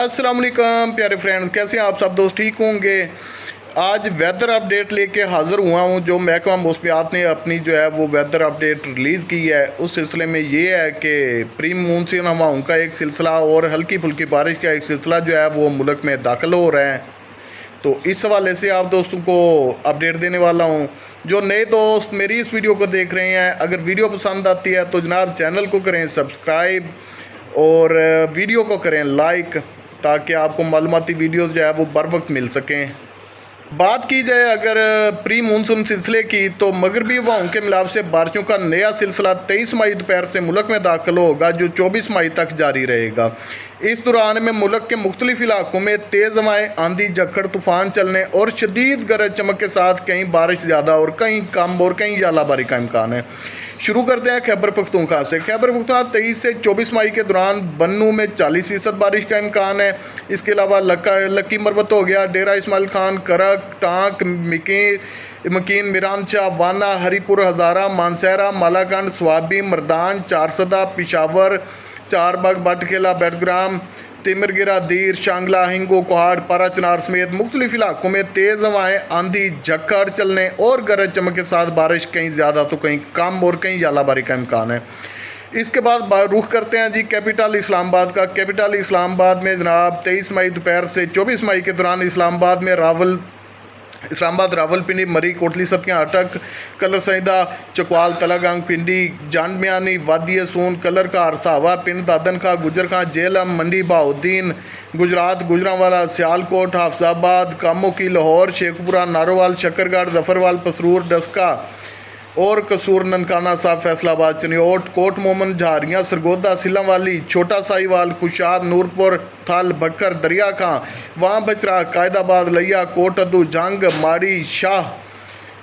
अस्सलाम वालेकुम प्यारे फ्रेंड्स, कैसे हैं आप सब दोस्त? ठीक होंगे। आज वेदर अपडेट लेके हाज़िर हुआ हूं। जो महकमा मौसमियात ने अपनी जो है वो वेदर अपडेट रिलीज़ की है, उस सिलसिले में ये है कि प्री मानसून हवाओं का एक सिलसिला और हल्की फुल्की बारिश का एक सिलसिला जो है वो मुल्क में दाखिल हो रहा है। तो इस हवाले से आप दोस्तों को अपडेट देने वाला हूं। जो नए दोस्त मेरी इस वीडियो को देख रहे हैं, अगर वीडियो पसंद आती है तो जनाब चैनल को करें सब्सक्राइब और वीडियो को करें लाइक, ताकि आपको मालूमाती वीडियोज़ जो है वो बर वक्त मिल सकें। बात की जाए अगर प्री मानसून सिलसिले की, तो मगरबी हवाओं के मिलाप से बारिशों का नया सिलसिला 23 मई दोपहर से मुल्क में दाखिल होगा, जो 24 मई तक जारी रहेगा। इस दौरान में मुल्क के मुख्तलिफ इलाकों में तेज़ हवाएँ, आंधी, झक्खड़, तूफ़ान चलने और शदीद गरज चमक के साथ कहीं बारिश ज़्यादा और कहीं कम और कहीं ज़्यादाबारी का इम्कान है। शुरू करते हैं खैबर पख्तूनख्वा से। खैबर पख्तूनख्वा 23 से 24 मई के दौरान बन्नू में 40% बारिश का इम्कान है। इसके अलावा लक्की मरवत हो गया, डेरा इस्माइल खान, करक, टांक, मकीन, मिरानशाह, वाना, हरीपुर, हज़ारा, मानसहरा, मालाकंड, स्वाबी, मरदान, चारसदा, पिशावर, चारबाग, बटखेला, बेडग्राम, तिमरगिरा, दीर, शांगला, हिंगो, कोहाड़, पारा चनार समेत मुख्तलिफ इलाकों में तेज़ हवाएँ, आंधी, झक्खड़ चलने और गरज चमक के साथ बारिश कहीं ज़्यादा तो कहीं कम और कहीं ज़्यादाबारी का इम्कान है। इसके बाद रुख करते हैं जी कैपिटल इस्लामाबाद का। कैपिटल इस्लामाबाद में जनाब 23 मई दोपहर से 24 मई के दौरान इस्लामाबाद में इस्लामाबाद, रावलपिंडी, मरी, कोटली, सतियाँ, अटक, कलर सईदा, चकवाल, तलागंग, पिंडी, जानमियानी, वादी सून, कलर का अरसावा, पिंड दादन खां, गुजर खां, जेलम, मंडी, बहाउद्दीन, गुजरात, गुजरांवाला, सियालकोट, हाफजाबाद, कामों की, लाहौर, शेखपुरा, नारोवाल, शकरगढ़, जफरवाल, पसरूर, डस्का और कसूर, ननकाना साहब, फैसलाबाद, चनियोट, कोट मोमन, झारियाँ, सरगोदा, सिलावाली, छोटा साहिवाल, खुशाब, नूरपुर, थल, बकर, दरिया खां, वहाँ बचरा, कायदाबाद, लिया, कोट अदू, जंग, माड़ी, शाह,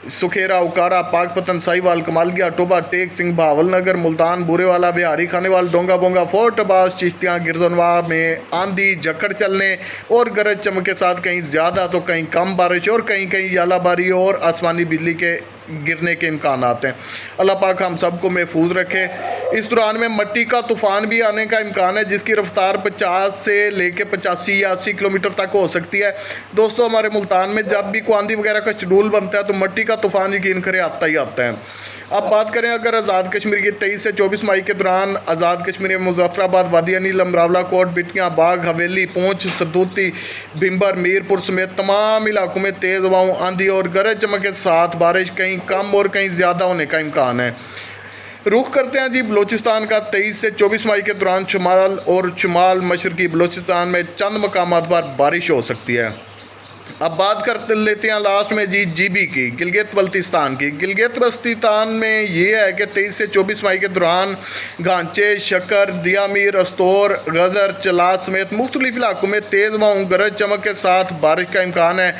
सुखेरा, उकारा, पाकपतन, साहिवाल, कमालगिया, टोबा, टेक सिंह, बहावल नगर, मुल्तान, बुरेवाला, बिहारी, खानेवाल, डोंगा बोंगा, फोर्ट अब्बास, चिश्तियाँ, गिरजनवा में आंधी, झक्खड़ चलने और गरज चमक के साथ कहीं ज़्यादा तो कहीं कम बारिश और कहीं कहीं यालाबारी और आसमानी बिजली के गिरने के इम्कान आते हैं। अल्लाह पाक हम सबको महफूज रखे। इस दौरान में मट्टी का तूफ़ान भी आने का इम्कान है, जिसकी रफ्तार 50 से लेके 85 या 80 किलोमीटर तक हो सकती है। दोस्तों, हमारे मुल्तान में जब भी कोई आंधी वगैरह का शेड्यूल बनता है तो मट्टी का तूफ़ान यकीन करें आता ही आता है। अब बात करें अगर आज़ाद कश्मीर की 23 से 24 मई के दौरान आज़ाद कश्मीर में मुजफ्फराबाद, वादी अनील, अमरावला, कोट, बिटियाँ, बाग, हवेली, पूंछ, सदूती, भिंबर, मीरपुर समेत तमाम इलाकों में तेज़ हवाओं, आंधी और गरज चमक के साथ बारिश कहीं कम और कहीं ज़्यादा होने का इम्कान है। रुख करते हैं जी बलोचिस्तान का। 23 से 24 मई के दौरान शुमाल और शुमाल मशरकी बलोचिस्तान में चंद मकामात पर बारिश हो सकती है। अब बात कर लेते हैं लास्ट में जी GB की, गिलगित बल्तिस्तान की। गिलगित बल्तिस्तान में ये है कि 23 से 24 मई के दौरान घांचे, शक्कर, दियामीर, अस्तोर, गजर, चलास समेत मुख्तलिफ इलाकों में तेज़ हवाओं, गरज चमक के साथ बारिश का इम्कान है।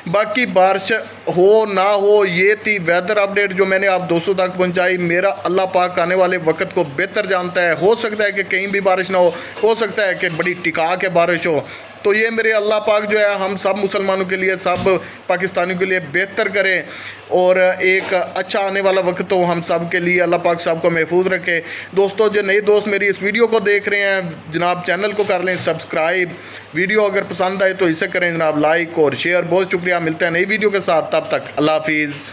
बाकी बारिश हो ना हो, ये थी वेदर अपडेट जो मैंने आप दोस्तों तक पहुँचाई। मेरा अल्लाह पाक आने वाले वक्त को बेहतर जानता है। हो सकता है कि कहीं भी बारिश ना हो सकता है कि बड़ी टिका के बारिश हो। तो ये मेरे अल्लाह पाक जो है हम सब मुसलमानों के लिए, सब पाकिस्तानियों के लिए बेहतर करें और एक अच्छा आने वाला वक्त हो हम सब के लिए। अल्लाह पाक सबको महफूज रखे। दोस्तों, जो नए दोस्त मेरी इस वीडियो को देख रहे हैं जनाब, चैनल को कर लें सब्सक्राइब। वीडियो अगर पसंद आए तो इसे करें जनाब लाइक और शेयर। बहुत शुक्रिया। मिलते हैं नई वीडियो के साथ, तब तक अल्लाह हाफिज़।